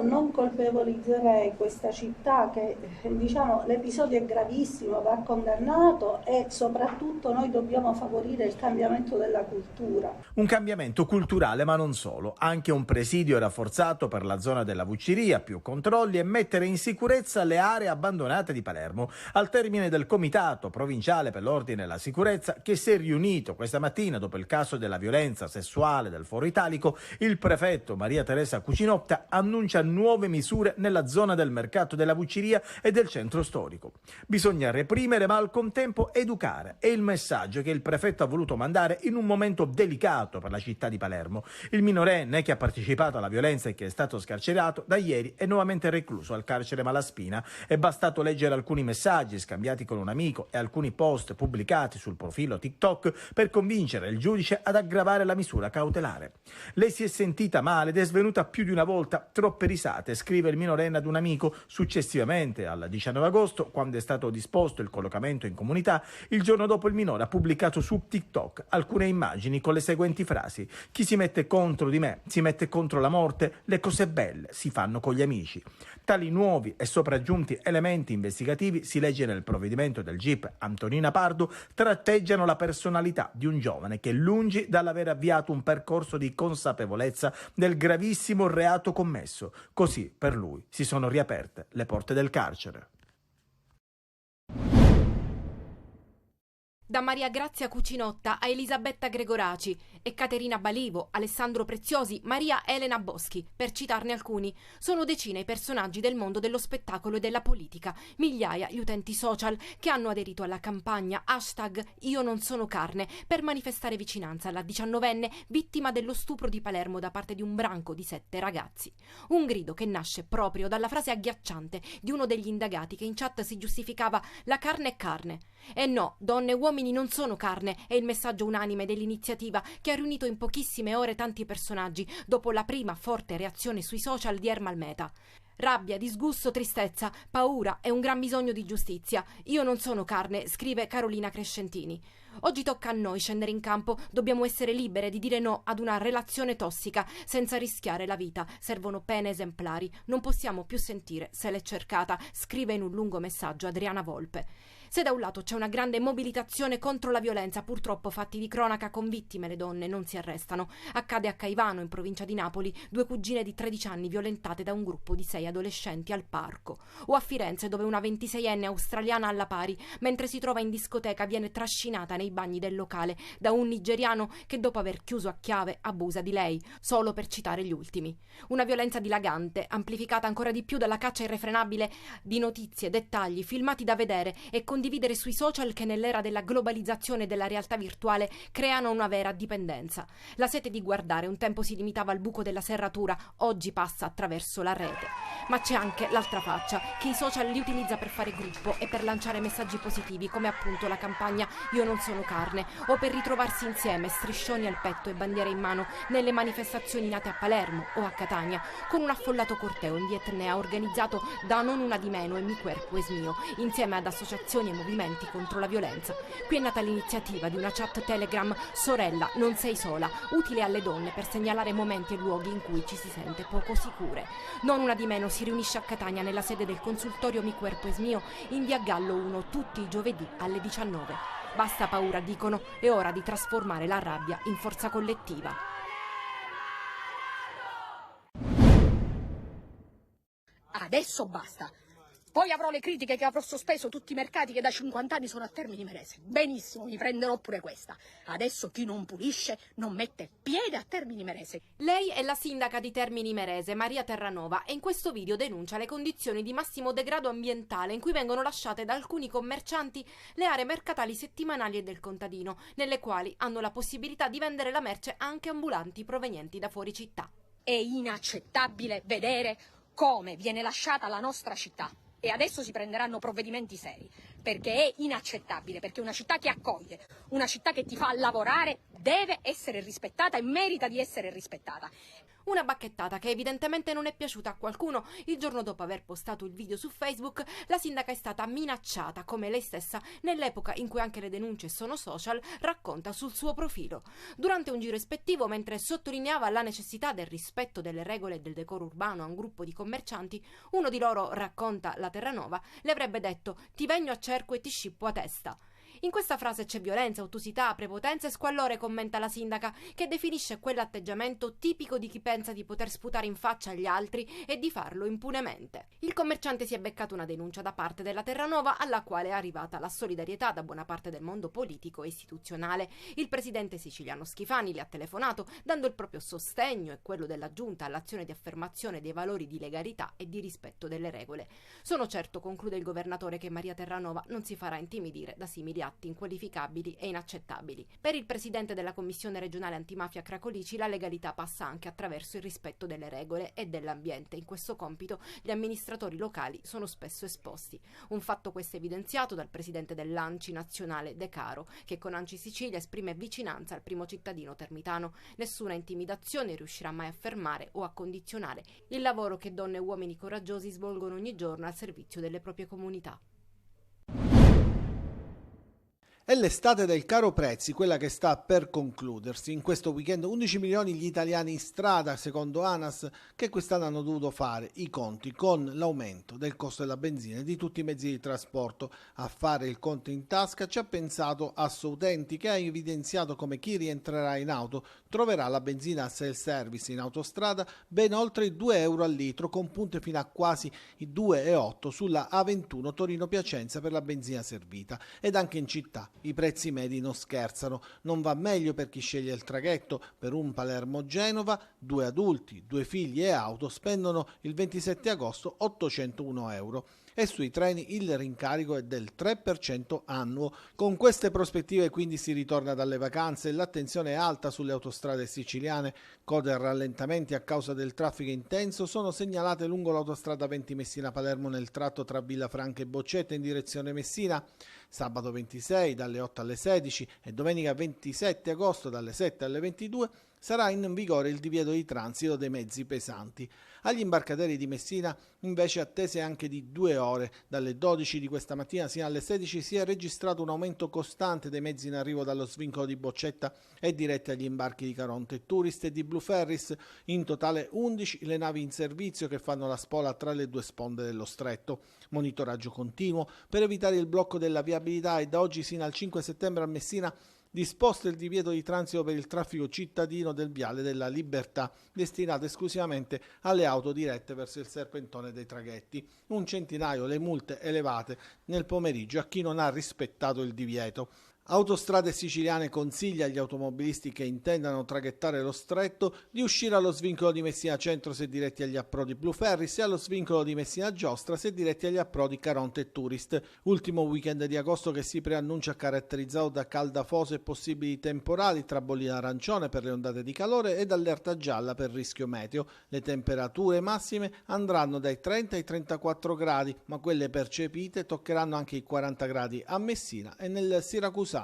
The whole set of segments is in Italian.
non colpevolizzerei questa città che, diciamo, l'episodio è gravissimo, va condannato e soprattutto noi dobbiamo favorire il cambiamento della cultura. Un cambiamento culturale, ma non solo, anche un presidio rafforzato per la zona della Vucciria, più controlli e mettere in sicurezza le aree abbandonate di Palermo, al termine del Comitato Provinciale per l'Ordine e la Sicurezza che si è riunito questa mattina dopo il caso della violenza sessuale del Foro Italico. Il prefetto Maria Teresa Cucinotta annuncia nuove misure nella zona del mercato della Vucciria e del centro storico. Bisogna reprimere ma al contempo educare, è il messaggio che il prefetto ha voluto mandare in un momento delicato per la città di Palermo. Il minorenne che ha partecipato alla violenza e che è stato scarcerato da ieri è nuovamente recluso al carcere Malaspina. È bastato leggere alcuni messaggi scambiati con un amico e alcuni post pubblicati sul profilo TikTok per convincere il giudice ad aggravare la misura cautelare. Lei si è sentita male ed è svenuta più di una volta, troppe risate, scrive il minorenne ad un amico. Successivamente, al 19 agosto, quando è stato disposto il collocamento in comunità, il giorno dopo il minore ha pubblicato su TikTok alcune immagini con le seguenti frasi: chi si mette contro di me si mette contro la morte, le cose belle si fanno con gli amici. Tali nuovi e sopraggiunti elementi investigativi, si legge nel provvedimento del GIP Antonina Pardo, tratteggiano la personalità di un giovane che, lungi dall'aver avviato un percorso di consapevolezza del gravissimo reato commesso, così per lui si sono riaperte le porte del carcere. Da Maria Grazia Cucinotta a Elisabetta Gregoraci e Caterina Balivo, Alessandro Preziosi, Maria Elena Boschi, per citarne alcuni. Sono decine i personaggi del mondo dello spettacolo e della politica, migliaia gli utenti social che hanno aderito alla campagna #IoNonSonoCarne per manifestare vicinanza alla 19enne vittima dello stupro di Palermo da parte di un branco di 7 ragazzi. Un grido che nasce proprio dalla frase agghiacciante di uno degli indagati che in chat si giustificava: la carne è carne. E no, donne e uomini non sono carne, è il messaggio unanime dell'iniziativa che ha riunito in pochissime ore tanti personaggi dopo la prima forte reazione sui social di Ermal Meta. Rabbia, disgusto, tristezza, paura e un gran bisogno di giustizia. Io non sono carne, scrive Carolina Crescentini. Oggi tocca a noi scendere in campo, dobbiamo essere libere di dire no ad una relazione tossica senza rischiare la vita. Servono pene esemplari, non possiamo più sentire se l'è cercata, scrive in un lungo messaggio Adriana Volpe. Se da un lato c'è una grande mobilitazione contro la violenza, purtroppo fatti di cronaca con vittime le donne non si arrestano. Accade a Caivano, in provincia di Napoli, 2 cugine di 13 anni violentate da un gruppo di 6 adolescenti al parco. O a Firenze, dove una 26enne australiana alla pari, mentre si trova in discoteca, viene trascinata nei bagni del locale da un nigeriano che dopo aver chiuso a chiave abusa di lei, solo per citare gli ultimi. Una violenza dilagante, amplificata ancora di più dalla caccia irrefrenabile di notizie, dettagli, filmati da vedere e condividere sui social che nell'era della globalizzazione e della realtà virtuale creano una vera dipendenza. La sete di guardare un tempo si limitava al buco della serratura, oggi passa attraverso la rete. Ma c'è anche l'altra faccia, che i social li utilizza per fare gruppo e per lanciare messaggi positivi, come appunto la campagna Io non sono carne, o per ritrovarsi insieme, striscioni al petto e bandiere in mano, nelle manifestazioni nate a Palermo o a Catania, con un affollato corteo in Vietnea organizzato da Non Una di Meno e Mi Cuerpo Es Mio, insieme ad associazioni e movimenti contro la violenza. Qui è nata l'iniziativa di una chat Telegram Sorella, non sei sola, utile alle donne per segnalare momenti e luoghi in cui ci si sente poco sicure. Non Una di Meno si riunisce a Catania nella sede del consultorio Mi Cuerpo Es Mio in via Gallo 1 tutti i giovedì alle 19. Basta paura, dicono, è ora di trasformare la rabbia in forza collettiva. Adesso basta. Poi avrò le critiche che avrò sospeso tutti i mercati che da 50 anni sono a Termini Imerese. Benissimo, mi prenderò pure questa. Adesso chi non pulisce non mette piede a Termini Imerese. Lei è la sindaca di Termini Imerese, Maria Terranova, e in questo video denuncia le condizioni di massimo degrado ambientale in cui vengono lasciate da alcuni commercianti le aree mercatali settimanali e del contadino, nelle quali hanno la possibilità di vendere la merce anche ambulanti provenienti da fuori città. È inaccettabile vedere come viene lasciata la nostra città. E adesso si prenderanno provvedimenti seri, perché è inaccettabile, perché una città che accoglie, una città che ti fa lavorare deve essere rispettata e merita di essere rispettata. Una bacchettata che evidentemente non è piaciuta a qualcuno. Il giorno dopo aver postato il video su Facebook, la sindaca è stata minacciata, come lei stessa, nell'epoca in cui anche le denunce sono social, racconta sul suo profilo. Durante un giro ispettivo, mentre sottolineava la necessità del rispetto delle regole e del decoro urbano a un gruppo di commercianti, uno di loro, racconta la Terranova, le avrebbe detto: "Ti vegno a cerco e ti scippo a testa". In questa frase c'è violenza, ottusità, prepotenza e squallore, commenta la sindaca, che definisce quell'atteggiamento tipico di chi pensa di poter sputare in faccia agli altri e di farlo impunemente. Il commerciante si è beccato una denuncia da parte della Terranova, alla quale è arrivata la solidarietà da buona parte del mondo politico e istituzionale. Il presidente siciliano Schifani le ha telefonato, dando il proprio sostegno e quello della giunta all'azione di affermazione dei valori di legalità e di rispetto delle regole. Sono certo, conclude il governatore, che Maria Terranova non si farà intimidire da simili atti inqualificabili e inaccettabili. Per il presidente della Commissione regionale antimafia Cracolici, la legalità passa anche attraverso il rispetto delle regole e dell'ambiente. In questo compito gli amministratori locali sono spesso esposti. Un fatto questo evidenziato dal presidente dell'ANCI nazionale De Caro, che con ANCI Sicilia esprime vicinanza al primo cittadino termitano. Nessuna intimidazione riuscirà mai a fermare o a condizionare il lavoro che donne e uomini coraggiosi svolgono ogni giorno al servizio delle proprie comunità. È l'estate del caro prezzi, quella che sta per concludersi. In questo weekend 11 milioni gli italiani in strada, secondo ANAS, che quest'anno hanno dovuto fare i conti con l'aumento del costo della benzina e di tutti i mezzi di trasporto. A fare il conto in tasca ci ha pensato Assoutenti, che ha evidenziato come chi rientrerà in auto troverà la benzina self-service in autostrada ben oltre i 2 euro al litro, con punte fino a quasi i 2,8 sulla A21 Torino-Piacenza per la benzina servita, ed anche in città. I prezzi medi non scherzano, non va meglio per chi sceglie il traghetto. Per un Palermo-Genova, 2 adulti, 2 figli e auto spendono il 27 agosto 801 euro. E sui treni il rincarico è del 3% annuo. Con queste prospettive quindi si ritorna dalle vacanze e l'attenzione è alta sulle autostrade siciliane. Code e rallentamenti a causa del traffico intenso sono segnalate lungo l'autostrada 20 Messina-Palermo nel tratto tra Villafranca e Boccetta in direzione Messina. Sabato 26 dalle 8 alle 16 e domenica 27 agosto dalle 7 alle 22 sarà in vigore il divieto di transito dei mezzi pesanti. Agli imbarcaderi di Messina invece attese anche di 2 ore. Dalle 12 di questa mattina sino alle 16 si è registrato un aumento costante dei mezzi in arrivo dallo svincolo di Boccetta e diretti agli imbarchi di Caronte Tourist e di Blue Ferries. In totale 11 le navi in servizio che fanno la spola tra le due sponde dello stretto. Monitoraggio continuo per evitare il blocco della viabilità e da oggi sino al 5 settembre a Messina disposto il divieto di transito per il traffico cittadino del Viale della Libertà, destinato esclusivamente alle auto dirette verso il serpentone dei traghetti. 100 le multe elevate nel pomeriggio a chi non ha rispettato il divieto. Autostrade Siciliane consiglia agli automobilisti che intendano traghettare lo stretto di uscire allo svincolo di Messina Centro se diretti agli approdi Blue Ferries e allo svincolo di Messina Giostra se diretti agli approdi Caronte Tourist. Ultimo weekend di agosto che si preannuncia caratterizzato da caldafoso e possibili temporali, tra bollina arancione per le ondate di calore ed allerta gialla per rischio meteo. Le temperature massime andranno dai 30 ai 34 gradi, ma quelle percepite toccheranno anche i 40 gradi a Messina e nel Siracusano.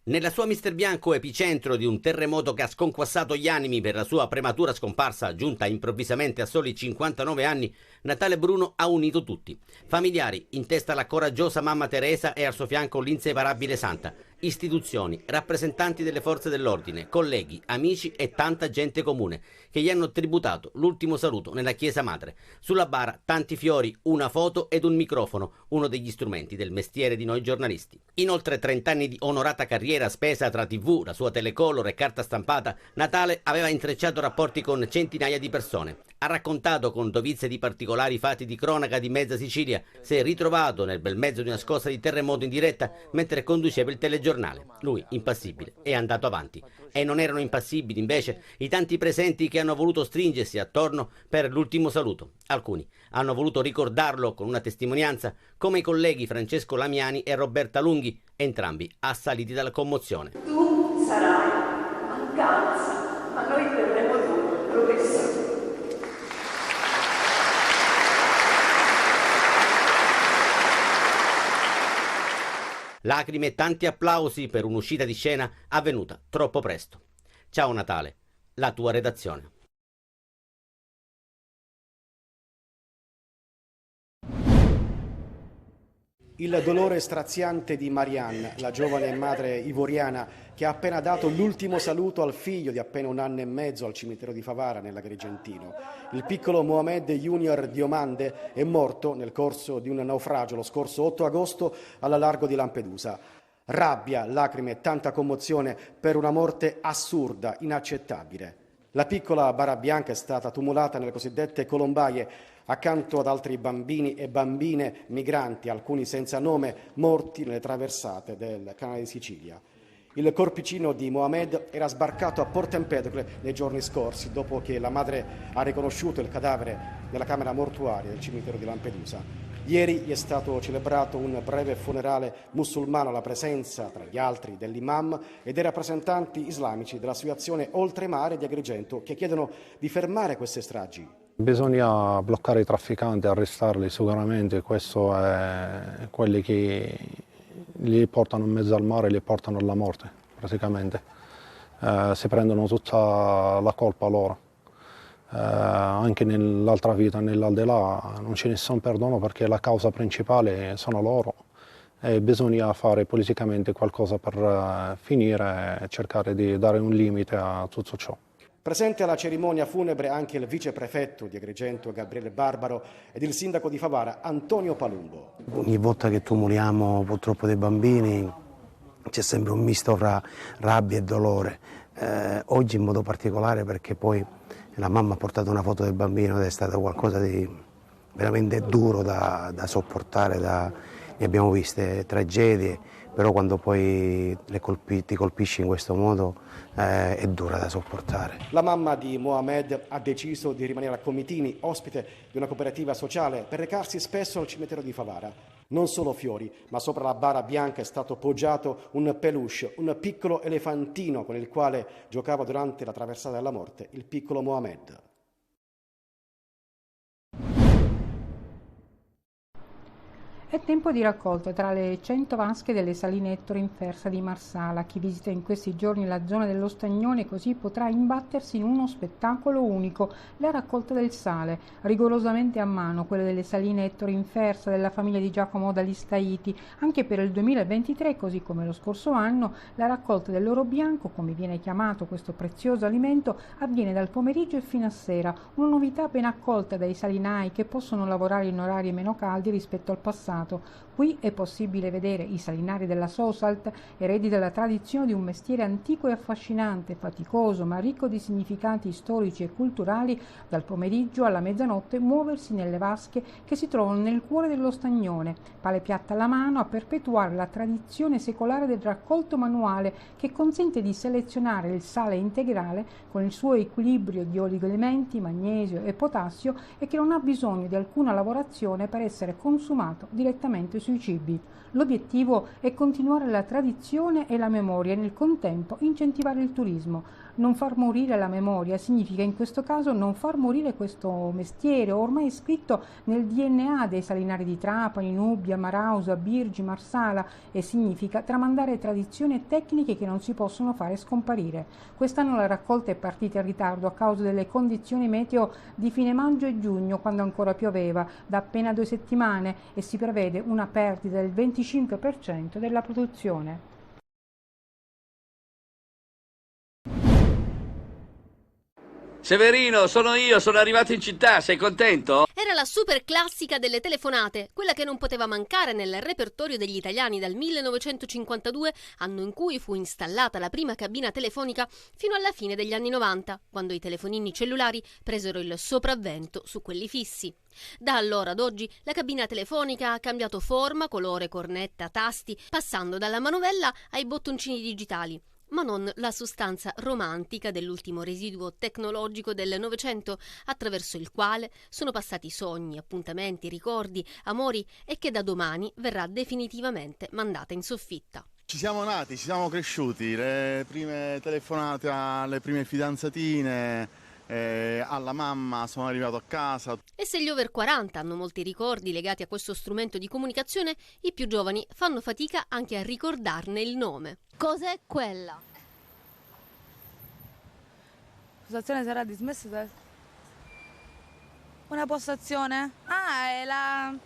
Nella sua Mister Bianco, epicentro di un terremoto che ha sconquassato gli animi per la sua prematura scomparsa, giunta improvvisamente a soli 59 anni, Natale Bruno ha unito tutti. Familiari, in testa la coraggiosa mamma Teresa e al suo fianco l'inseparabile Santa. Istituzioni, rappresentanti delle forze dell'ordine, colleghi, amici e tanta gente comune che gli hanno tributato l'ultimo saluto nella chiesa madre. Sulla bara tanti fiori, una foto ed un microfono, uno degli strumenti del mestiere di noi giornalisti. In oltre 30 anni di onorata carriera spesa tra TV, la sua telecolor e carta stampata, Natale aveva intrecciato rapporti con centinaia di persone. Ha raccontato con dovizia di particolari fatti di cronaca di mezza Sicilia, si è ritrovato nel bel mezzo di una scossa di terremoto in diretta mentre conduceva il telegiornale. Lui, impassibile, è andato avanti. E non erano impassibili, invece, i tanti presenti che hanno voluto stringersi attorno per l'ultimo saluto. Alcuni hanno voluto ricordarlo con una testimonianza, come i colleghi Francesco Lamiani e Roberta Lunghi, entrambi assaliti dalla commozione. Tu sarai mancanza, ma noi terremo tu, professore. Lacrime e tanti applausi per un'uscita di scena avvenuta troppo presto. Ciao Natale, la tua redazione. Il dolore straziante di Marianne, la giovane madre ivoriana che ha appena dato l'ultimo saluto al figlio di appena 1 anno e mezzo al cimitero di Favara nell'Agrigentino. Il piccolo Mohamed Junior Diomande è morto nel corso di un naufragio lo scorso 8 agosto al largo di Lampedusa. Rabbia, lacrime e tanta commozione per una morte assurda, inaccettabile. La piccola bara bianca è stata tumulata nelle cosiddette colombaie accanto ad altri bambini e bambine migranti, alcuni senza nome, morti nelle traversate del Canale di Sicilia. Il corpicino di Mohamed era sbarcato a Porto Empedocle nei giorni scorsi, dopo che la madre ha riconosciuto il cadavere nella camera mortuaria del cimitero di Lampedusa. Ieri gli è stato celebrato un breve funerale musulmano alla presenza, tra gli altri, dell'imam e dei rappresentanti islamici dell'associazione Oltremare di Agrigento, che chiedono di fermare queste stragi. Bisogna bloccare i trafficanti, arrestarli sicuramente, questo è quelli che li portano in mezzo al mare, li portano alla morte praticamente. Si prendono tutta la colpa loro. Anche nell'altra vita, nell'aldilà, non c'è nessun perdono perché la causa principale sono loro e bisogna fare politicamente qualcosa per finire e cercare di dare un limite a tutto ciò. Presente alla cerimonia funebre anche il viceprefetto di Agrigento Gabriele Barbaro ed il sindaco di Favara Antonio Palumbo. Ogni volta che tumuliamo purtroppo dei bambini c'è sempre un misto fra rabbia e dolore. Oggi in modo particolare perché poi la mamma ha portato una foto del bambino ed è stato qualcosa di veramente duro da sopportare. Ne abbiamo viste tragedie, però quando poi ti colpisci in questo modo è dura da sopportare. La mamma di Mohamed ha deciso di rimanere a Comitini, ospite di una cooperativa sociale, per recarsi spesso al cimitero di Favara. Non solo fiori, ma sopra la bara bianca è stato poggiato un peluche, un piccolo elefantino con il quale giocava durante la traversata della morte il piccolo Mohamed. È tempo di raccolta tra le 100 vasche delle saline Ettore in Fersa di Marsala. Chi visita in questi giorni la zona dello Stagnone così potrà imbattersi in uno spettacolo unico, la raccolta del sale, rigorosamente a mano, quelle delle saline Ettore in Fersa della famiglia di Giacomo Dalistaiti. Anche per il 2023, così come lo scorso anno, la raccolta dell'oro bianco, come viene chiamato questo prezioso alimento, avviene dal pomeriggio e fino a sera, una novità ben accolta dai salinai che possono lavorare in orari meno caldi rispetto al passato. Qui è possibile vedere i salinari della Sosalt, eredi della tradizione di un mestiere antico e affascinante, faticoso ma ricco di significati storici e culturali, dal pomeriggio alla mezzanotte muoversi nelle vasche che si trovano nel cuore dello Stagnone, pale piatta alla mano a perpetuare la tradizione secolare del raccolto manuale che consente di selezionare il sale integrale con il suo equilibrio di oligoelementi, magnesio e potassio e che non ha bisogno di alcuna lavorazione per essere consumato direttamente sui cibi. L'obiettivo è continuare la tradizione e la memoria e nel contempo incentivare il turismo. Non far morire la memoria significa in questo caso non far morire questo mestiere ormai iscritto nel DNA dei salinari di Trapani, Nubbia, Marausa, Birgi, Marsala e significa tramandare tradizioni e tecniche che non si possono fare scomparire. Quest'anno la raccolta è partita in ritardo a causa delle condizioni meteo di fine maggio e giugno, quando ancora pioveva, da appena 2 settimane e si prevede una perdita del 25% della produzione. Severino, sono io, sono arrivato in città, sei contento? Era la super classica delle telefonate, quella che non poteva mancare nel repertorio degli italiani dal 1952, anno in cui fu installata la prima cabina telefonica, fino alla fine degli anni 90, quando i telefonini cellulari presero il sopravvento su quelli fissi. Da allora ad oggi la cabina telefonica ha cambiato forma, colore, cornetta, tasti, passando dalla manovella ai bottoncini digitali, ma non la sostanza romantica dell'ultimo residuo tecnologico del Novecento, attraverso il quale sono passati sogni, appuntamenti, ricordi, amori e che da domani verrà definitivamente mandata in soffitta. Ci siamo nati, ci siamo cresciuti, le prime telefonate alle prime fidanzatine, alla mamma, sono arrivato a casa. E se gli over 40 hanno molti ricordi legati a questo strumento di comunicazione, i più giovani fanno fatica anche a ricordarne il nome. Cos'è quella? Postazione sarà dismessa? Una postazione? Ah, è la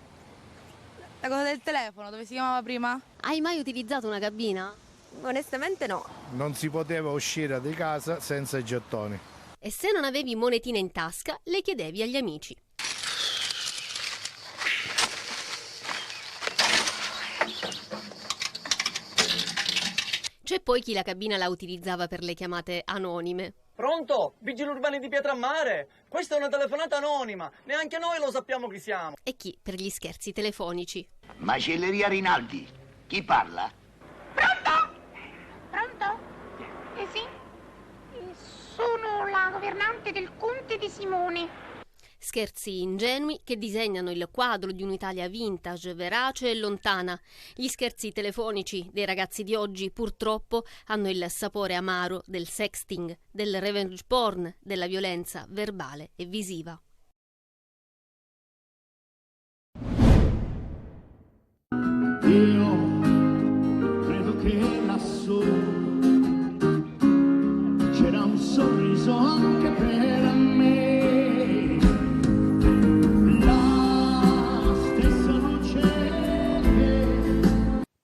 cosa del telefono, dove si chiamava prima? Hai mai utilizzato una cabina? Onestamente no. Non si poteva uscire di casa senza i gettoni. E se non avevi monetine in tasca, le chiedevi agli amici. C'è poi chi la cabina la utilizzava per le chiamate anonime. Pronto? Vigili urbani di Pietrammare? Questa è una telefonata anonima, neanche noi lo sappiamo chi siamo. E chi per gli scherzi telefonici. Macelleria Rinaldi, chi parla? Pronto? Pronto? Sì? Sono la governante del Conte di Simone. Scherzi ingenui che disegnano il quadro di un'Italia vintage, verace e lontana. Gli scherzi telefonici dei ragazzi di oggi purtroppo hanno il sapore amaro del sexting, del revenge porn, della violenza verbale e visiva. Io credo che lassù c'era un sorriso anche per me.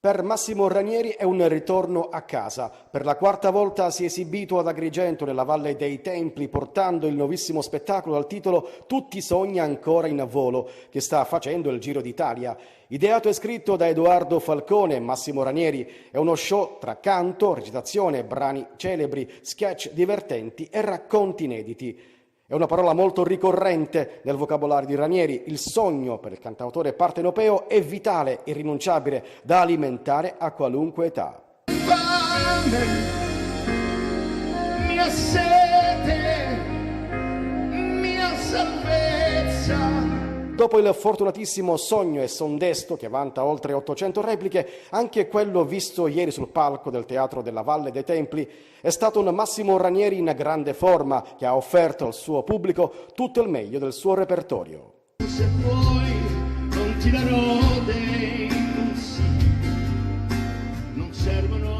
Per Massimo Ranieri è un ritorno a casa. Per la quarta volta si è esibito ad Agrigento nella Valle dei Templi portando il nuovissimo spettacolo dal titolo Tutti sogna ancora in volo, che sta facendo il Giro d'Italia. Ideato e scritto da Edoardo Falcone, Massimo Ranieri è uno show tra canto, recitazione, brani celebri, sketch divertenti e racconti inediti. È una parola molto ricorrente nel vocabolario di Ranieri. Il sogno per il cantautore partenopeo è vitale, irrinunciabile, da alimentare a qualunque età. Mia sete, mia salvezza. Dopo il fortunatissimo Sogno e Sondesto, che vanta oltre 800 repliche, anche quello visto ieri sul palco del Teatro della Valle dei Templi è stato un Massimo Ranieri in grande forma, che ha offerto al suo pubblico tutto il meglio del suo repertorio. Se vuoi non ti darò dei consigli, non servono.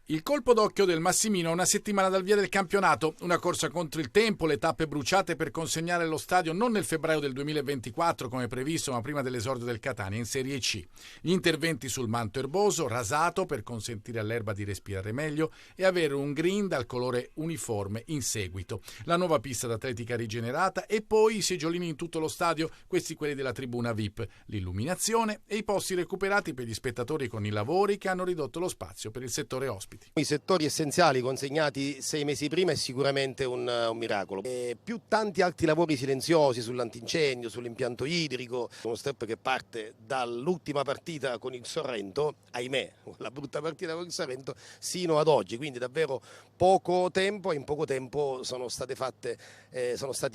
Il colpo d'occhio del Massimino a una settimana dal via del campionato, una corsa contro il tempo, le tappe bruciate per consegnare lo stadio non nel febbraio del 2024 come previsto, ma prima dell'esordio del Catania in Serie C. Gli interventi sul manto erboso, rasato per consentire all'erba di respirare meglio e avere un green dal colore uniforme in seguito. La nuova pista d'atletica rigenerata e poi i seggiolini in tutto lo stadio, questi quelli della tribuna VIP, l'illuminazione e i posti recuperati per gli spettatori con i lavori che hanno ridotto lo spazio per il settore ospiti. I settori essenziali consegnati 6 mesi prima è sicuramente un miracolo. E più tanti altri lavori silenziosi sull'antincendio, sull'impianto idrico, uno step che parte dall'ultima partita con il Sorrento, ahimè, la brutta partita con il Sorrento, sino ad oggi, quindi davvero poco tempo e in poco tempo sono stati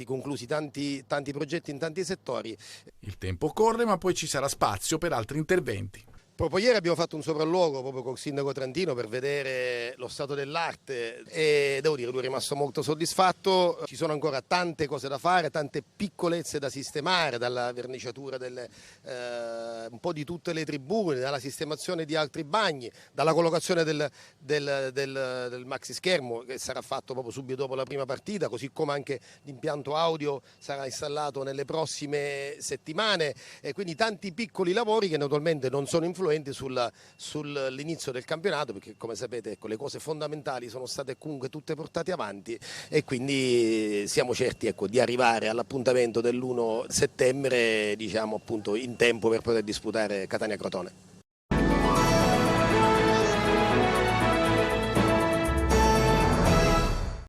conclusi tanti progetti in tanti settori. Il tempo corre, ma poi ci sarà spazio per altri interventi. Proprio ieri abbiamo fatto un sopralluogo proprio col sindaco Trantino per vedere lo stato dell'arte e devo dire lui è rimasto molto soddisfatto. Ci sono ancora tante cose da fare, tante piccolezze da sistemare, dalla verniciatura un po' di tutte le tribune, dalla sistemazione di altri bagni, dalla collocazione del maxi schermo che sarà fatto proprio subito dopo la prima partita, così come anche l'impianto audio sarà installato nelle prossime settimane e quindi tanti piccoli lavori che naturalmente non sono influenti sull'inizio del campionato, perché come sapete le cose fondamentali sono state comunque tutte portate avanti e quindi siamo certi di arrivare all'appuntamento dell'1 settembre appunto in tempo per poter disputare Catania-Crotone.